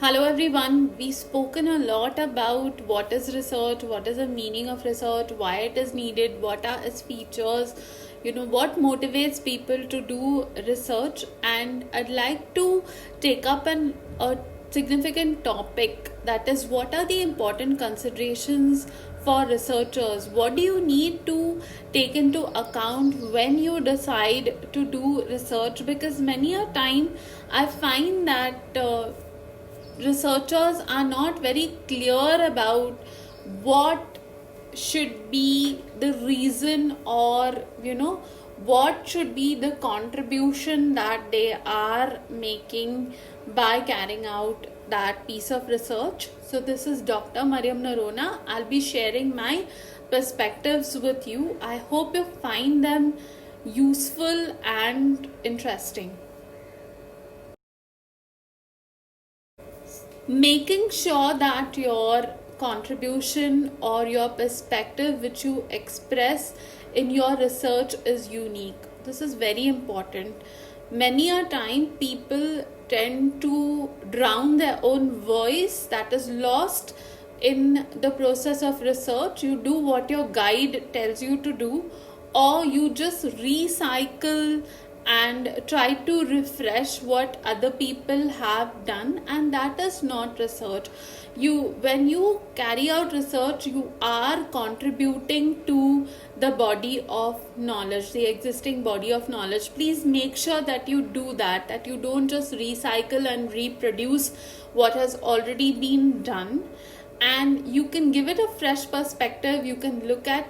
Hello everyone. We've spoken a lot about what is research, what is the meaning of research, why it is needed, what are its features, what motivates people to do research. And I'd like to take up a significant topic, that is, what are the important considerations for researchers? What do you need to take into account when you decide to do research? Because many a time I find that researchers are not very clear about what should be the reason, or what should be the contribution that they are making by carrying out that piece of research. So this is Dr. Mariam Narona. I'll be sharing my perspectives with you. I hope you find them useful and interesting. Making sure that your contribution or your perspective which you express in your research is unique. This is very important. Many a time people tend to drown their own voice, that is lost in the process of research. You do what your guide tells you to do, or you just recycle and try to refresh what other people have done, and that is not research. When you carry out research, you are contributing to the body of knowledge, the existing body of knowledge. Please make sure that you do that you don't just recycle and reproduce what has already been done, and you can give it a fresh perspective. You can look at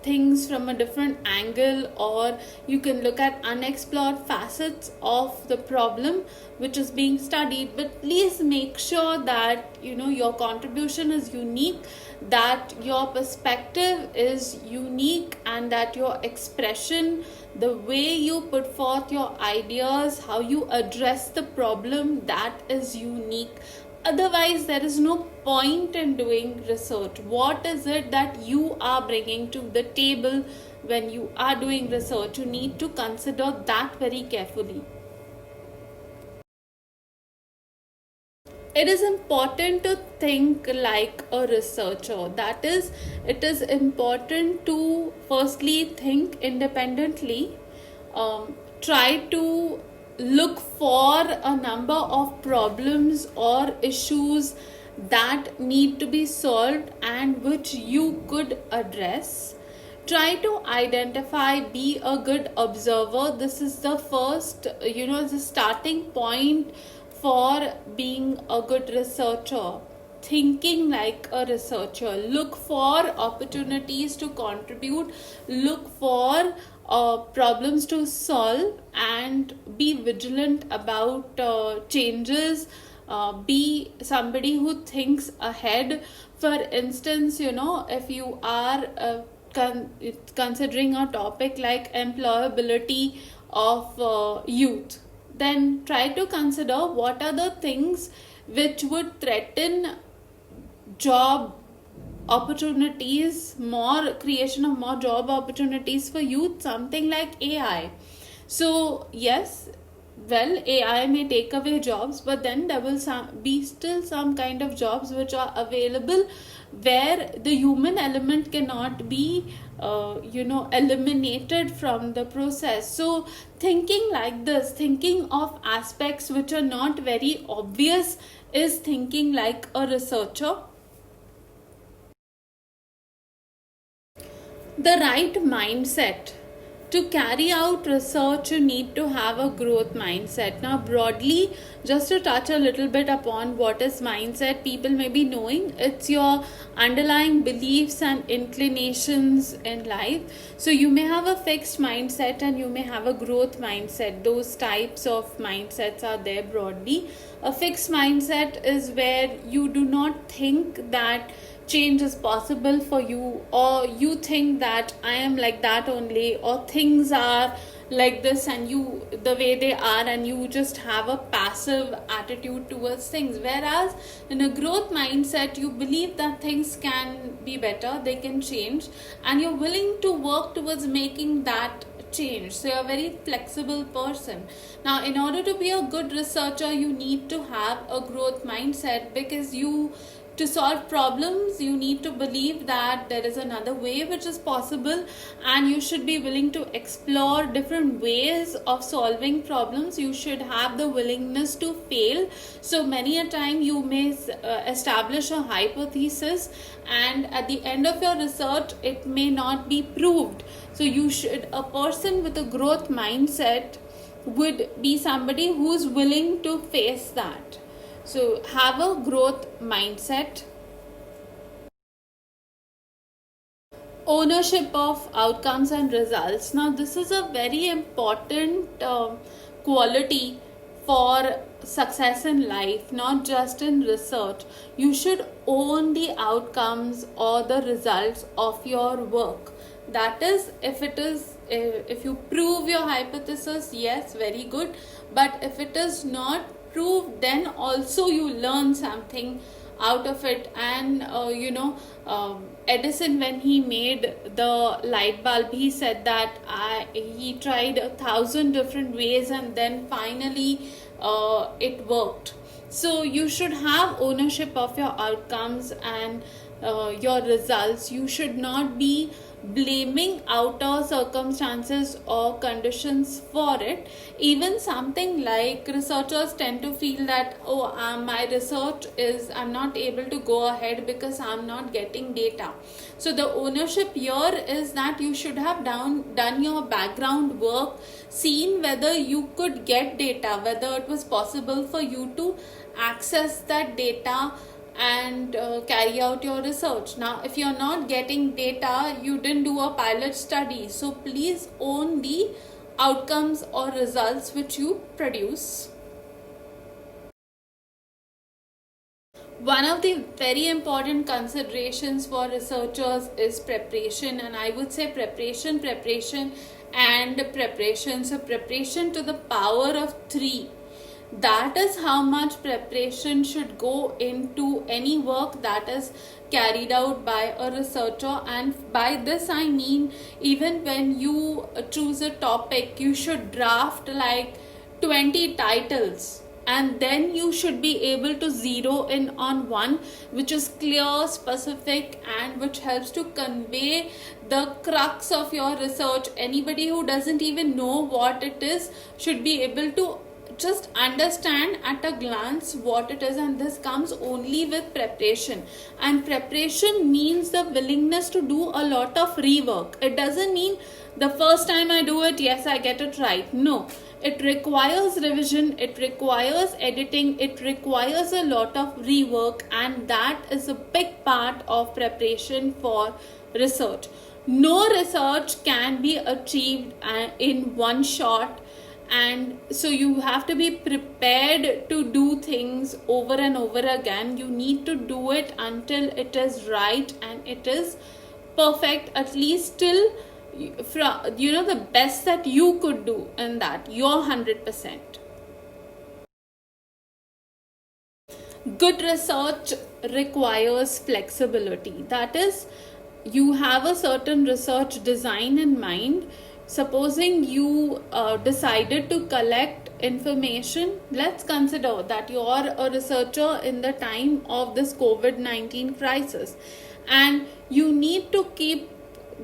things from a different angle, or you can look at unexplored facets of the problem which is being studied. But please make sure that your contribution is unique, that your perspective is unique, and that your expression, the way you put forth your ideas, how you address the problem, that is unique. Otherwise, there is no point in doing research. What is it that you are bringing to the table when you are doing research? You need to consider that very carefully. It is important to think like a researcher. That is, it is important to firstly think independently, try to look for a number of problems or issues that need to be solved and which you could address. Try to identify, be a good observer. This is the first, the starting point for being a good researcher. Thinking like a researcher. Look for opportunities to contribute, look for problems to solve, and be vigilant about changes. Be somebody who thinks ahead. For instance, if you are considering a topic like employability of youth, then try to consider what are the things which would threaten job opportunities, more creation of more job opportunities for youth. Something like AI. So yes, well, AI may take away jobs, but then there will be still some kind of jobs which are available where the human element cannot be eliminated from the process. So thinking like this, thinking of aspects which are not very obvious, is thinking like a researcher. The right mindset. To carry out research, you need to have a growth mindset. Now, broadly, just to touch a little bit upon what is mindset, people may be knowing it's your underlying beliefs and inclinations in life. So, you may have a fixed mindset and you may have a growth mindset. Those types of mindsets are there broadly. A fixed mindset is where you do not think that change is possible for you, or you think that I am like that only, or things are like this and the way they are, and you just have a passive attitude towards things. Whereas in a growth mindset, you believe that things can be better, they can change, and you're willing to work towards making that change. So you're a very flexible person. Now, in order to be a good researcher, you need to have a growth mindset, because to solve problems, you need to believe that there is another way which is possible, and you should be willing to explore different ways of solving problems. You should have the willingness to fail. So many a time you may establish a hypothesis, and at the end of your research it may not be proved. So a person with a growth mindset would be somebody who's willing to face that. So have a growth mindset. Ownership of outcomes and results. Now, this is a very important quality for success in life, not just in research. You should own the outcomes or the results of your work. That is, if you prove your hypothesis, yes, very good. But if it is not proved, then also you learn something out of it. And Edison, when he made the light bulb, he said that he tried 1,000 different ways, and then finally it worked. So you should have ownership of your outcomes and your results. You should not be blaming outer circumstances or conditions for it. Even something like, researchers tend to feel that, my research I'm not able to go ahead because I'm not getting data. So the ownership here is that you should have done your background work, seen whether you could get data, whether it was possible for you to access that data and carry out your research. Now, if you're not getting data, you didn't do a pilot study. So please own the outcomes or results which you produce. One of the very important considerations for researchers is preparation, and I would say preparation, and preparation. So preparation to the power of 3. That is how much preparation should go into any work that is carried out by a researcher. And by this I mean, even when you choose a topic, you should draft like 20 titles, and then you should be able to zero in on one which is clear, specific, and which helps to convey the crux of your research. Anybody who doesn't even know what it is should be able to just understand at a glance what it is, and this comes only with preparation. And preparation means the willingness to do a lot of rework. It doesn't mean the first time I do it, yes, I get it right. No, it requires revision, it requires editing, it requires a lot of rework, and that is a big part of preparation for research. No research can be achieved in one shot, and so you have to be prepared to do things over and over again. You need to do it until it is right and it is perfect, at least till the best that you could do in that, your 100%. Good research requires flexibility. That is, you have a certain research design in mind. Supposing you decided to collect information, let's consider that you are a researcher in the time of this COVID-19 crisis, and you need to keep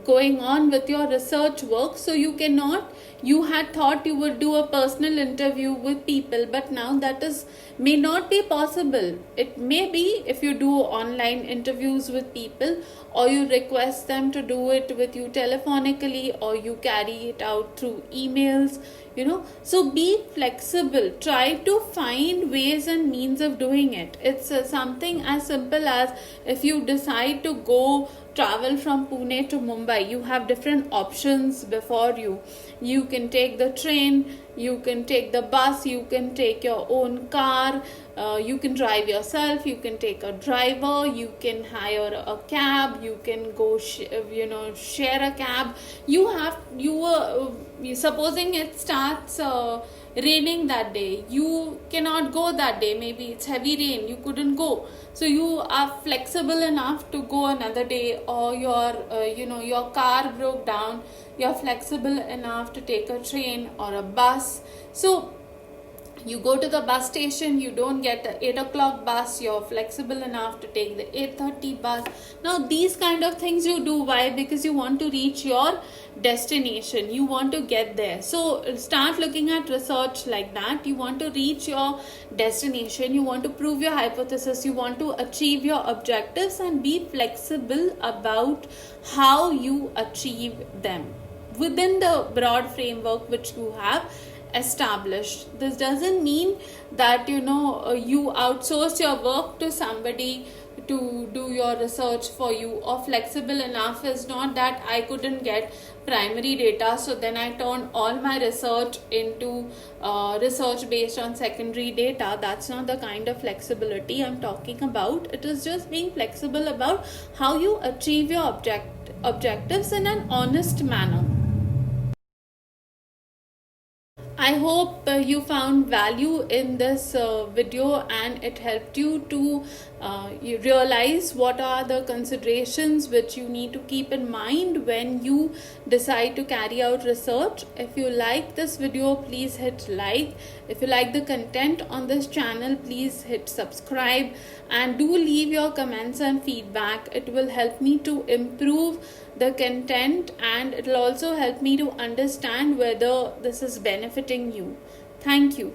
going on with your research work. So you had thought you would do a personal interview with people, but now that may not be possible. It may be if you do online interviews with people, or you request them to do it with you telephonically, or you carry it out through emails, so be flexible. Try to find ways and means of doing it. It's something as simple as, if you decide to travel from Pune to Mumbai, you have different options before you. You can take the train, you can take the bus, you can take your own car, you can drive yourself, you can take a driver, you can hire a cab, you can go share a cab. Supposing it starts raining that day, you cannot go that day, maybe it's heavy rain, you couldn't go, so you are flexible enough to go another day. Or your car broke down, you're flexible enough to take a train or a bus. So you go to the bus station, you don't get the 8 o'clock bus, you're flexible enough to take the 8:30 bus. Now these kind of things you do. Why? Because you want to reach your destination, you want to get there. So start looking at research like that. You want to reach your destination, you want to prove your hypothesis, you want to achieve your objectives, and be flexible about how you achieve them within the broad framework which you have established. This doesn't mean that you outsource your work to somebody to do your research for you, or flexible enough is not that I couldn't get primary data, so then I turn all my research into research based on secondary data. That's not the kind of flexibility I'm talking about. It is just being flexible about how you achieve your objectives in an honest manner. I hope you found value in this video, and it helped you to you realize what are the considerations which you need to keep in mind when you decide to carry out research. If you like this video, please hit like. If you like the content on this channel, please hit subscribe, and do leave your comments and feedback. It will help me to improve the content, and it will also help me to understand whether this is benefiting you. Thank you.